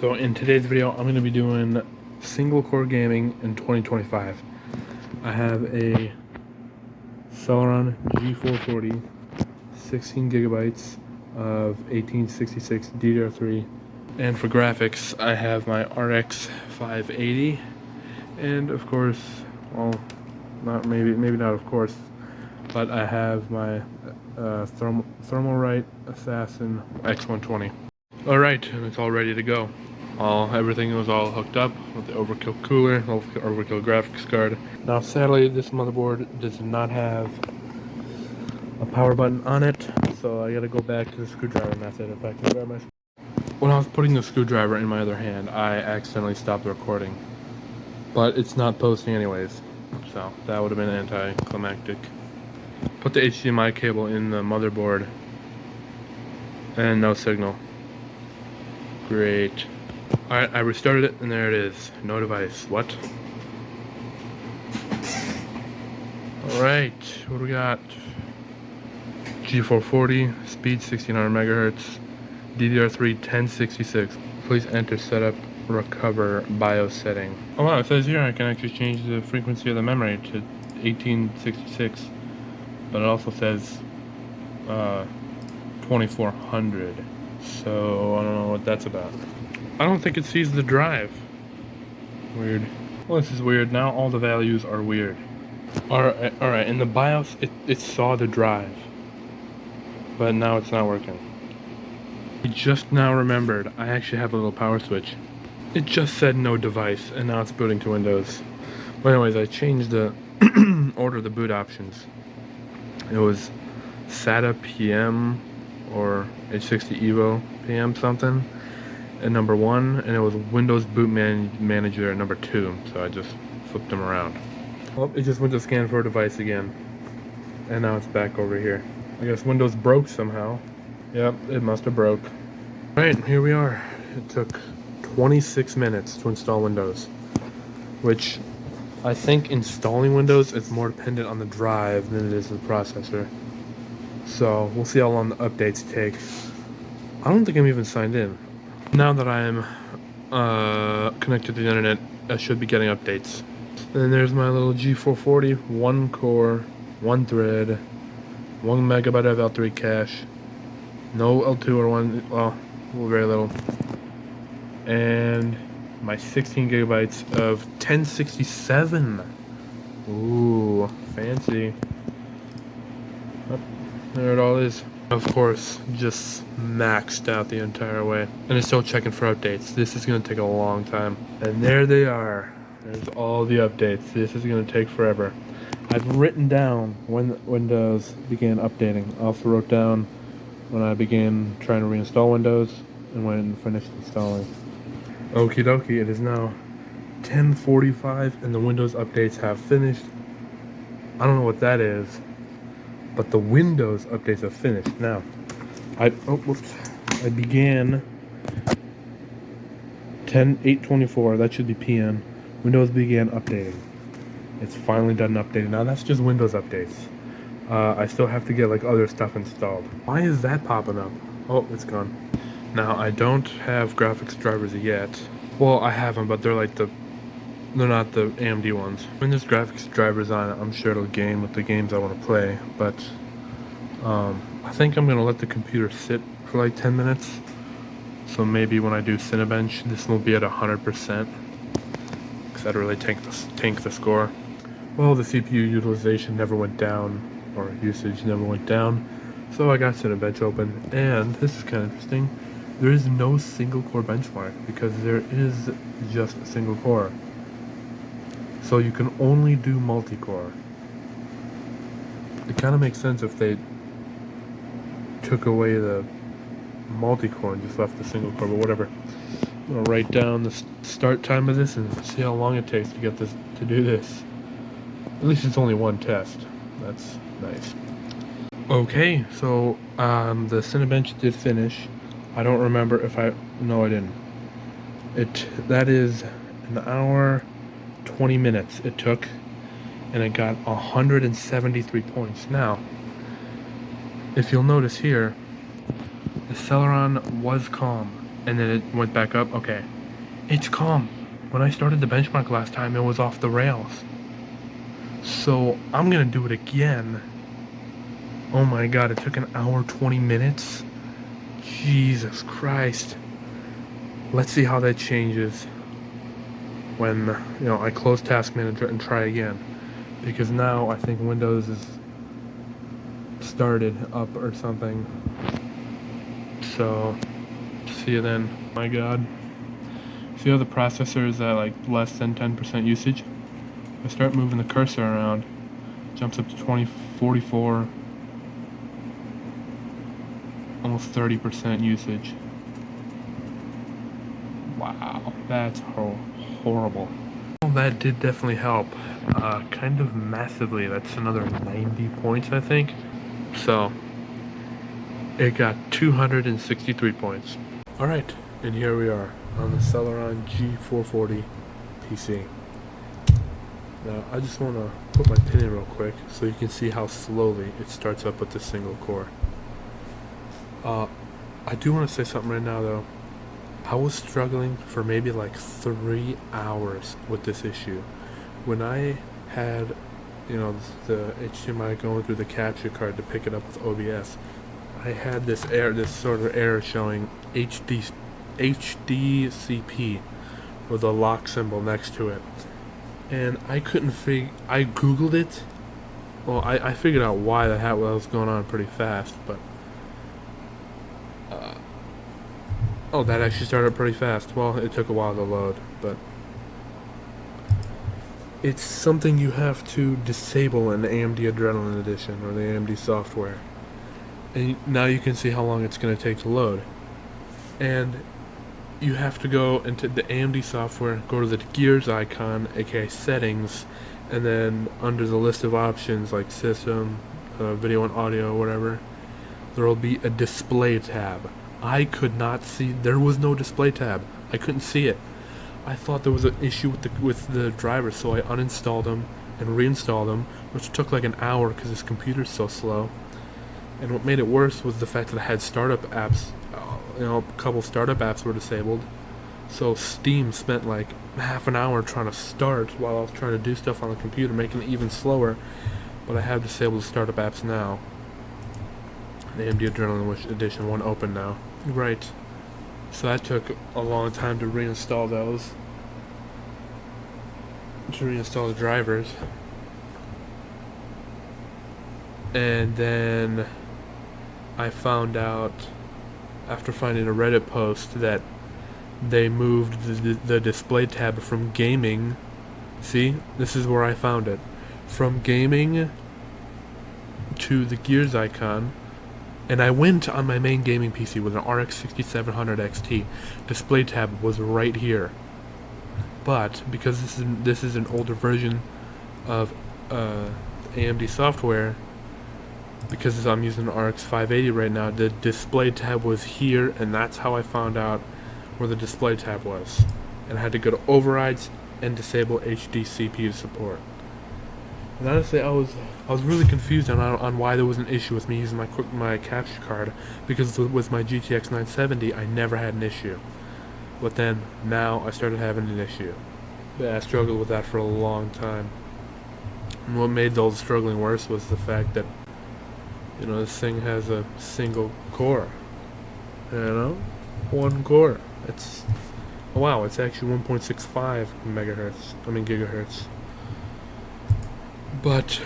So in today's video, I'm going to be doing single core gaming in 2025. I have a Celeron G440, 16 gigabytes of 1866 DDR3, and for graphics, I have my RX 580, and of course, well, maybe not of course, but I have my Thermalright Assassin X120. Alright, and it's all ready to go. Everything was all hooked up with the overkill cooler, overkill graphics card. Now sadly, this motherboard does not have a power button on it, so I gotta go back to the screwdriver method if I can grab my... When I was putting the screwdriver in my other hand, I accidentally stopped the recording. But it's not posting anyways, so that would have been anticlimactic. Put the HDMI cable in the motherboard, and no signal. Great. Alright, I restarted it, and there it is. No device. What? Alright, what do we got? G440, speed 1600 megahertz, DDR3 1066. Please enter setup recover BIOS setting. Oh wow, it says here I can actually change the frequency of the memory to 1866, but it also says 2400. So I don't know what that's about. I don't think it sees the drive. Weird. Well, this is weird. Now all the values are weird. Alright, in the BIOS, it saw the drive. But now it's not working. I just now remembered I actually have a little power switch. It just said no device, and now it's booting to Windows. But anyways, I changed the order of the boot options. It was SATA PM or H60 Evo PM something at number 1, and it was Windows Boot Manager at number 2, so I just flipped them around. Well, it just went to scan for a device again, and now it's back over here. I guess Windows broke somehow. Yep, it must have broke. Alright, here we are. It took 26 minutes to install Windows, which I think installing Windows is more dependent on the drive than it is the processor. So we'll see how long the updates take. I don't think I'm even signed in. Now that I am connected to the internet, I should be getting updates. And then there's my little G440, 1 core, 1 thread, 1 megabyte of L3 cache, no L2 or 1, well, very little, and my 16 gigabytes of 1067. Ooh, fancy. Oh, there it all is. Of course, just maxed out the entire way. And it's still checking for updates. This is going to take a long time. And there they are. There's all the updates. This is going to take forever. I've written down when Windows began updating. I also wrote down when I began trying to reinstall Windows and when it finished installing. Okie dokie, it is now 10:45 and the Windows updates have finished. I don't know what that is, but the Windows updates have finished. Now, I began 8:24. That should be PM. Windows began updating. It's finally done updating. Now that's just Windows updates. I still have to get like other stuff installed. Why is that popping up? Oh, it's gone. Now I don't have graphics drivers yet. Well, I have them, but they're not the AMD ones. When there's graphics drivers on it, I'm sure it'll game with the games I want to play. But I think I'm gonna let the computer sit for like 10 minutes. So maybe when I do Cinebench, this will be at 100%. Because that'd really tank the score. Well, the CPU utilization never went down, or usage never went down, so I got Cinebench open, and this is kind of interesting. There is no single core benchmark because there is just a single core. So you can only do multi-core. It kind of makes sense if they took away the multi-core and just left the single core, but whatever. I'm gonna write down the start time of this and see how long it takes to get this to do this. At least it's only one test. That's nice. Okay, so the Cinebench did finish. I don't remember if no, I didn't. That is an hour 20 minutes it took, and it got 173 points. Now, if you'll notice here, the Celeron was calm. and then it went back up. Okay, it's calm. When I started the benchmark last time, it was off the rails. So I'm gonna do it again. Oh my god, it took an hour 20 minutes. Jesus Christ. Let's see how that changes when, you know, I close Task Manager and try again. Because now I think Windows is started up or something. So, see you then. My god. See how the processor is at like less than 10% usage? I start moving the cursor around, jumps up to 20, 44, almost 30% usage. Wow, that's horrible. Well, that did definitely help, kind of massively. That's another 90 points, I think. So, it got 263 points. Alright, and here we are on the Celeron G440 PC. Now, I just want to put my pin in real quick so you can see how slowly it starts up with the single core. I do want to say something right now though. I was struggling for maybe like 3 hours with this issue. When I had, you know, the HDMI going through the capture card to pick it up with OBS, I had this sort of error showing HDCP with a lock symbol next to it. And I couldn't I googled it. Well, I figured out why that was going on pretty fast, but oh, that actually started pretty fast. Well, it took a while to load, but it's something you have to disable in the AMD Adrenalin Edition or the AMD software. And now you can see how long it's going to take to load. And you have to go into the AMD software, go to the gears icon, aka settings, and then under the list of options like system, video and audio, whatever, there will be a display tab. I could not see, there was no display tab. I couldn't see it. I thought there was an issue with the driver, so I uninstalled them and reinstalled them, which took like an hour because this computer's so slow. And what made it worse was the fact that I had startup apps. You know, a couple startup apps were disabled, so Steam spent like half an hour trying to start while I was trying to do stuff on the computer, making it even slower. But I have disabled the startup apps now. The AMD Adrenalin Edition 1 open now. Right. So that took a long time to reinstall those. To reinstall the drivers. And then I found out, after finding a Reddit post, that they moved the display tab from gaming. See, this is where I found it. From gaming to the gears icon. And I went on my main gaming PC with an RX 6700 XT. Display tab was right here. But because this is an older version of AMD software, because I'm using an RX 580 right now, the display tab was here, and that's how I found out where the display tab was. And I had to go to overrides and disable HD CPU support. And honestly, I was really confused on why there was an issue with me using my capture card, because with my GTX 970 I never had an issue. But then now I started having an issue. Yeah, I struggled with that for a long time. And what made those struggling worse was the fact that, you know, this thing has a single core. You know? One core. It's, oh wow, it's actually 1.65 gigahertz. But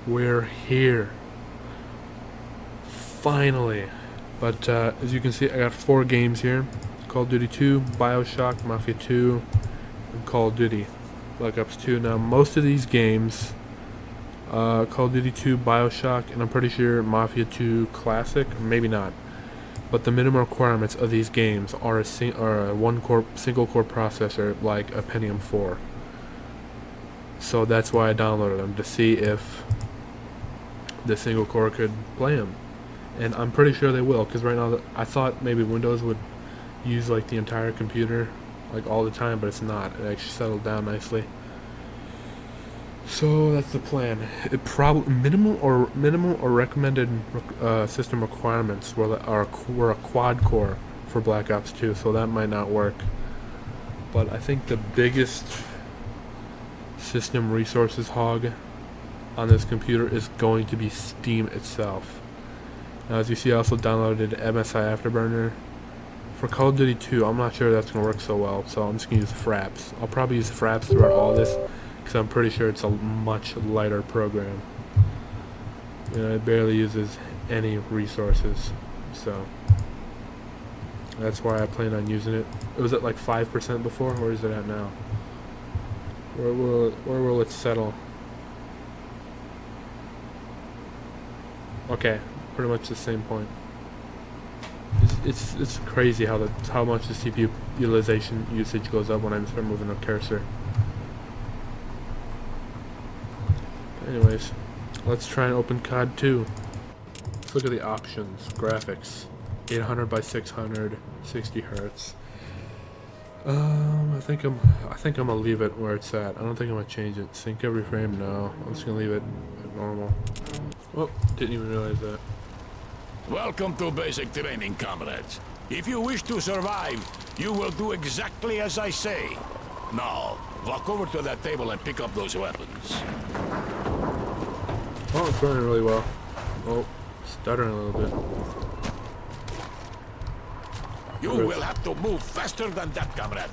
we're here. Finally. But as you can see, I got 4 games here. Call of Duty 2, BioShock, Mafia 2, and Call of Duty Black Ops 2. Now, most of these games, Call of Duty 2, BioShock, and I'm pretty sure Mafia 2 Classic, maybe not. But the minimum requirements of these games are a single core processor like a Pentium 4. So that's why I downloaded them, to see if the single core could play them. And I'm pretty sure they will, because right now I thought maybe Windows would use like the entire computer like all the time, but it's not. It actually settled down nicely. So that's the plan. It probably minimal or recommended system requirements were a quad core for Black Ops 2, so that might not work. But I think the biggest system resources hog on this computer is going to be Steam itself. Now, as you see, I also downloaded MSI Afterburner. For Call of Duty 2, I'm not sure that's going to work so well, so I'm just going to use Fraps. I'll probably use Fraps throughout all this, because I'm pretty sure it's a much lighter program. You know, it barely uses any resources, so that's why I plan on using it. It was at like 5% before. Where is it at now? Where will it settle? Okay, pretty much the same point. It's crazy how much the CPU utilization usage goes up when I start moving the cursor. Anyways, let's try and open COD 2. Let's look at the options. Graphics, 800 by 600, 60 hertz. I think I'm gonna leave it where it's at. I don't think I'm gonna change it. Sync every frame? No. I'm just gonna leave it at normal. Oh, didn't even realize that. Welcome to basic training, comrades. If you wish to survive, you will do exactly as I say. Now, walk over to that table and pick up those weapons. Oh, it's going really well. Oh, stuttering a little bit. You will have to move faster than that, comrade.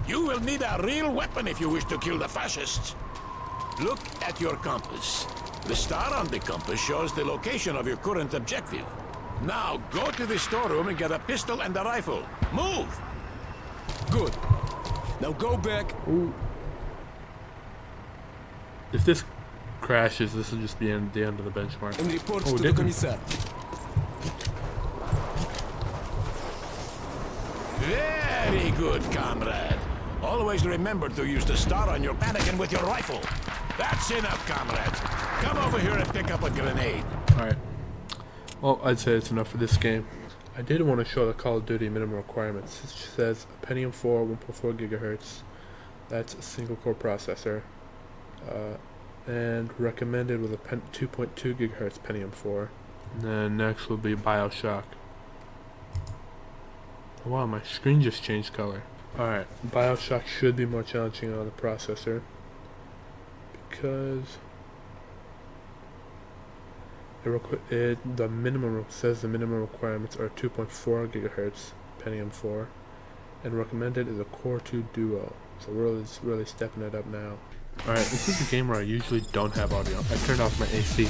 You will need a real weapon if you wish to kill the fascists. Look at your compass. The star on the compass shows the location of your current objective. Now, go to the storeroom and get a pistol and a rifle. Move! Good. Now go back. Ooh. If this crashes, this will just be the end of the benchmark. And report Oh, to the commissar. Very good, comrade. Always remember to use the star on your mannequin with your rifle. That's enough, comrades. Come over here and pick up a grenade. Alright. Well, I'd say it's enough for this game. I did want to show the Call of Duty minimum requirements. It says Pentium 4, 1.4 gigahertz. That's a single core processor. And recommended with a 2.2 gigahertz Pentium 4. And then next will be BioShock. Oh, wow, my screen just changed color. Alright, BioShock should be more challenging on the processor, because the minimum says the minimum requirements are 2.4 gigahertz Pentium 4, and recommended is a Core 2 Duo. So we're really stepping it up now. Alright, this is a game where I usually don't have audio. I turned off my AC.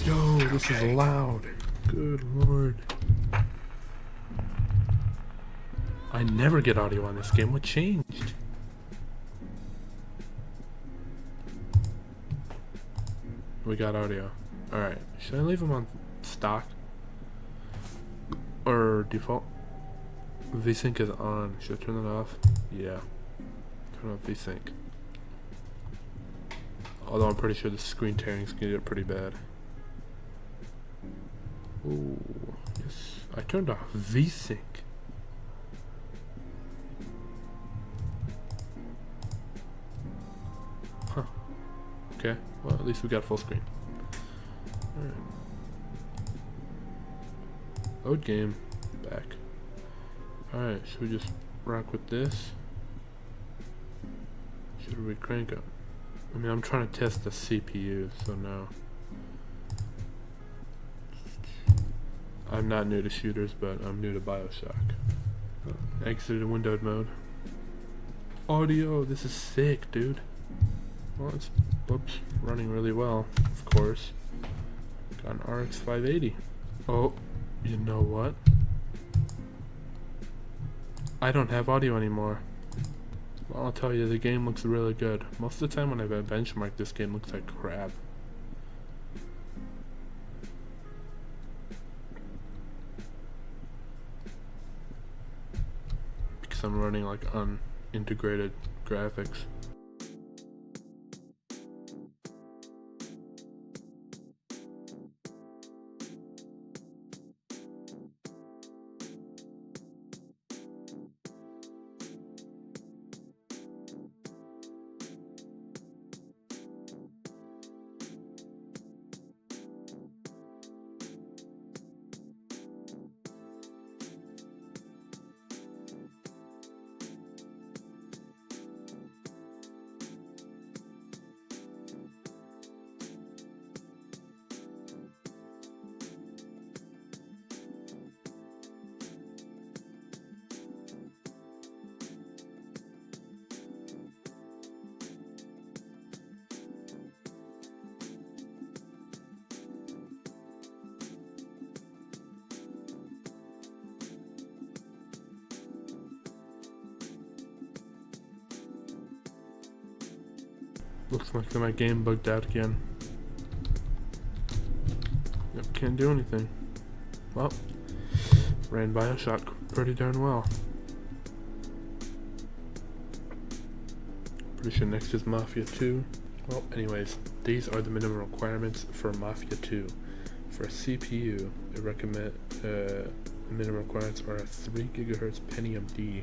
Yo, this is loud. Good lord. I never get audio on this game. What changed? We got audio. Alright, should I leave them on stock? Or default? VSync is on. Should I turn that off? Yeah. Turn off VSync. Although I'm pretty sure the screen tearing's gonna get pretty bad. Ooh, yes. I turned off VSync. Huh. Okay, well at least we got full screen. Alright. Load game. Back. Alright, should we just rock with this? Should we crank up? I mean, I'm trying to test the CPU, so no. I'm not new to shooters, but I'm new to BioShock. Exited windowed mode. Audio, this is sick, dude. Well, it's running really well, of course. Got an RX 580. Oh, you know what? I don't have audio anymore. Well, I'll tell you, the game looks really good. Most of the time when I benchmark, this game looks like crap. Because I'm running like unintegrated graphics. Looks like my game bugged out again. Yep, can't do anything. Well, ran BioShock pretty darn well. Pretty sure next is Mafia 2. Well, anyways, these are the minimum requirements for Mafia 2. For a CPU, I recommend minimum requirements are a 3 GHz Pentium D,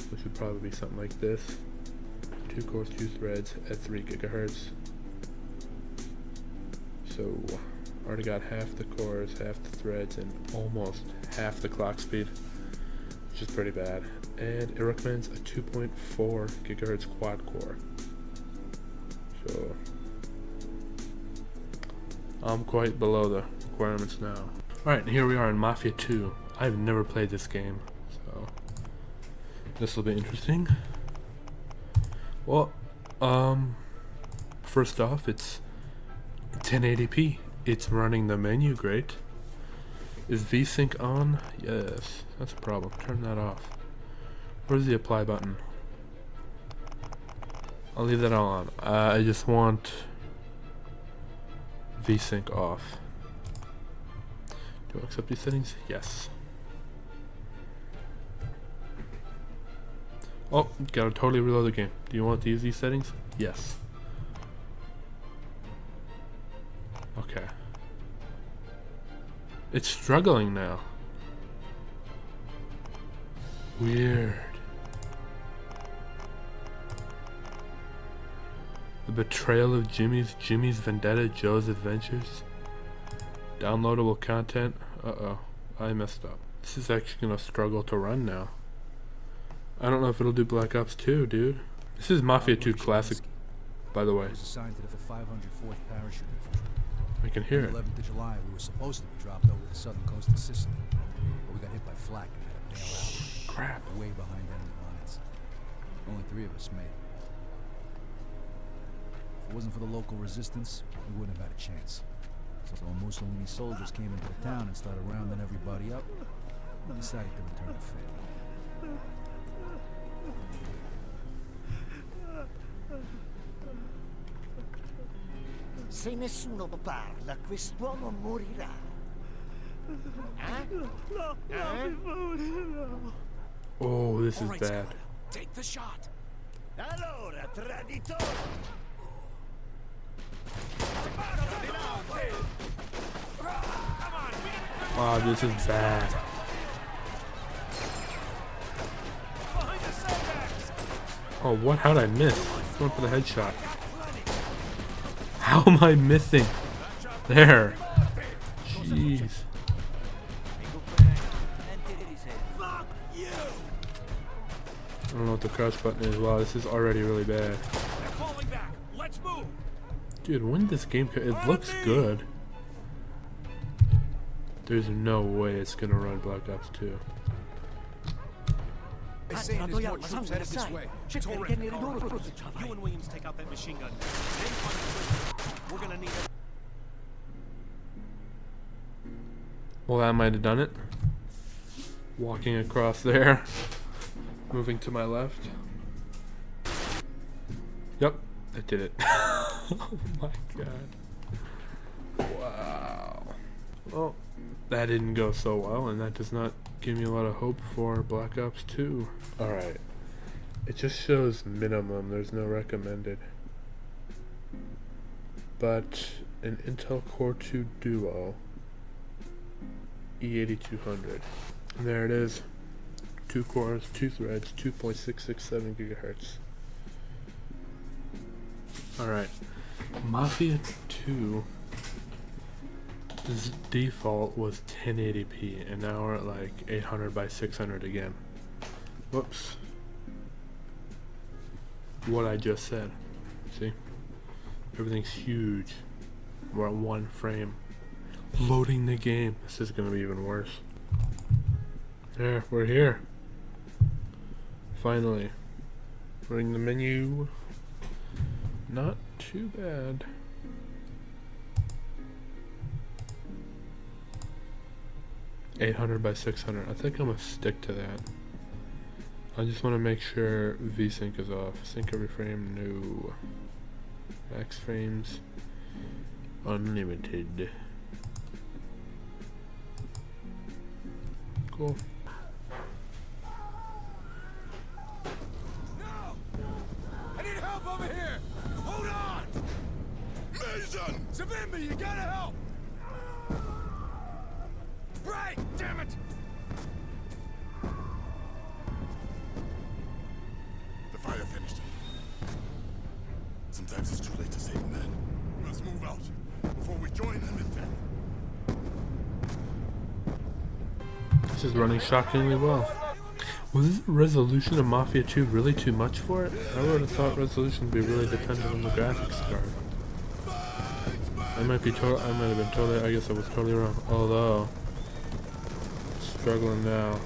which would probably be something like this. 2 cores, 2 threads at 3 GHz. So, already got half the cores, half the threads, and almost half the clock speed, which is pretty bad. And it recommends a 2.4 GHz quad core. So, I'm quite below the requirements now. Alright, here we are in Mafia 2. I've never played this game, so this will be interesting. Well, first off, it's 1080p. It's running the menu great. Is VSync on? Yes, that's a problem. Turn that off. Where's the apply button? I'll leave that all on. I just want VSync off. Do I accept these settings? Yes. Oh, gotta totally reload the game. Do you want to use these settings? Yes. Okay. It's struggling now. Weird. The Betrayal of Jimmy's Vendetta, Joe's Adventures. Downloadable content. Uh-oh. I messed up. This is actually gonna struggle to run now. I don't know if it'll do Black Ops 2, dude. This is Mafia 2 Classic, by the way. Was assigned to the 504th Parachute Infantry. I can hear it. On the 11th of July, we were supposed to be dropped over the southern coast of Sicily, but we got hit by flak and had to bail out. Crap. Way behind enemy lines. Only 3 of us made it. If it wasn't for the local resistance, we wouldn't have had a chance. So when Mussolini soldiers came into the town and started rounding everybody up, we decided to return to favor. Se nessuno parla, quest'uomo morirà. Oh, this is All right, bad. Scott, take the shot. Allora, traditore! Wow, this is bad. Oh, what? How'd I miss? Going for the headshot. How am I missing? There. Jeez. I don't know what the crouch button is. Wow, this is already really bad. Let's move. Dude, when this game it looks good. There's no way it's gonna run Black Ops 2. They're saying there's more troops headed this way. You and Williams take out that machine gun. Then we're gonna need it. Well, that might have done it. Walking across there. Moving to my left. Yep, that did it. Oh my god. Wow. Well, that didn't go so well, and that does not give me a lot of hope for Black Ops 2. Alright. It just shows minimum, there's no recommended. But an Intel Core 2 Duo E8200. And there it is. 2 cores, 2 threads, 2.667 gigahertz. Alright. Mafia 2 default was 1080p, and now we're at like 800 by 600 again. Whoops. What I just said. See? Everything's huge. We're at 1 frame. Loading the game. This is gonna be even worse. There, we're here. Finally. Running the menu. Not too bad. $800 by 600. I think I'm gonna stick to that. I just want to make sure VSync is off. Sync every frame, no. Max frames unlimited. Cool. No! I need help over here! Hold on! Mason! Savimbi, you gotta help! Right! Damn it! The fire finished him. Sometimes it's too late to save a man. Let's move out before we join them in death. This is running shockingly well. Was the resolution of Mafia 2 really too much for it? I would have thought resolution would be really dependent on the graphics card. I might have been totally, I guess I was totally wrong. Although, struggling now.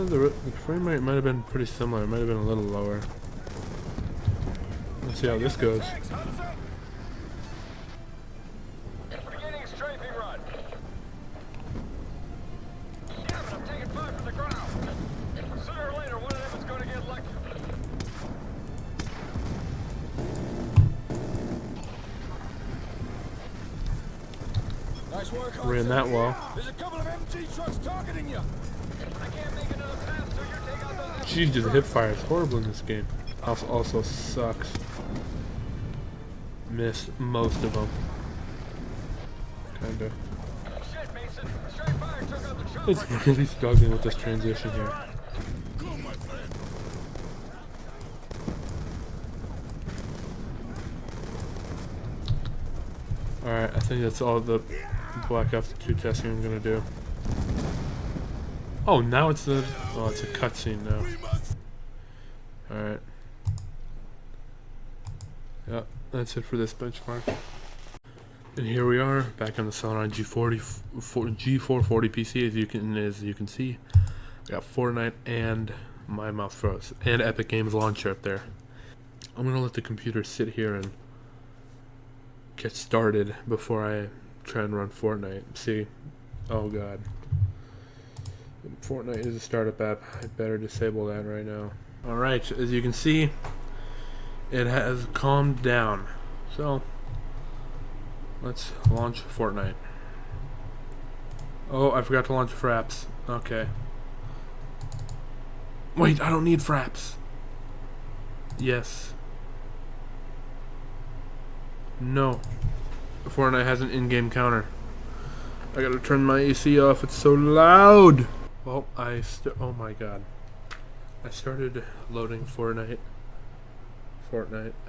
The frame rate might have been pretty similar. It might have been a little lower. Let's see how this goes. Beginning strafing run. Yeah, but I'm taking 5 from the ground. Sooner or later, one of them is going to get lectured. Nice work, Ran that well. There's a couple of MG trucks targeting you. I can't make another pass, so you take out those. Jeez, the hip fire is horrible in this game. Also sucks. Missed most of them. Kinda. Shit, Mason. Straight fire took out the truck. It's really struggling with this transition here. Go, my friend. Alright, I think that's all the Black Ops 2 testing I'm gonna do. Oh, now it's it's a cutscene now. Alright. Yep, that's it for this benchmark. And here we are, back on the Celeron G440 PC. As you can see, I got Fortnite and my mouth froze, and Epic Games Launcher up there. I'm gonna let the computer sit here and get started before I try and run Fortnite. See, oh god, Fortnite is a startup app. I better disable that right now. Alright, as you can see, it has calmed down. So, let's launch Fortnite. Oh, I forgot to launch Fraps. Okay. Wait, I don't need Fraps. Yes. No. Fortnite has an in-game counter. I gotta turn my AC off. It's so loud. Well, oh my god. I started loading Fortnite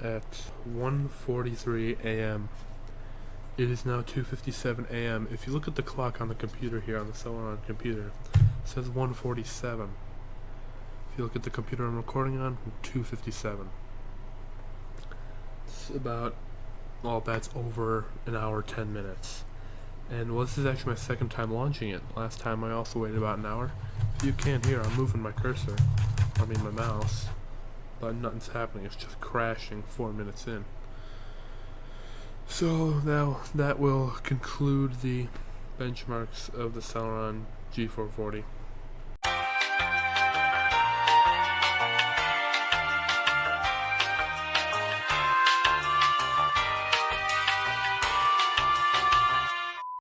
at 1:43 a.m. It is now 2:57 a.m. If you look at the clock on the computer here, on the Celeron computer, it says 1:47. If you look at the computer I'm recording on, 2:57. It's about, well, that's over an hour, 10 minutes. And well, this is actually my second time launching it. Last time I also waited about an hour. If you can't hear, I'm moving my cursor, I mean my mouse, but nothing's happening. It's just crashing 4 minutes in. So that will conclude the benchmarks of the Celeron G440.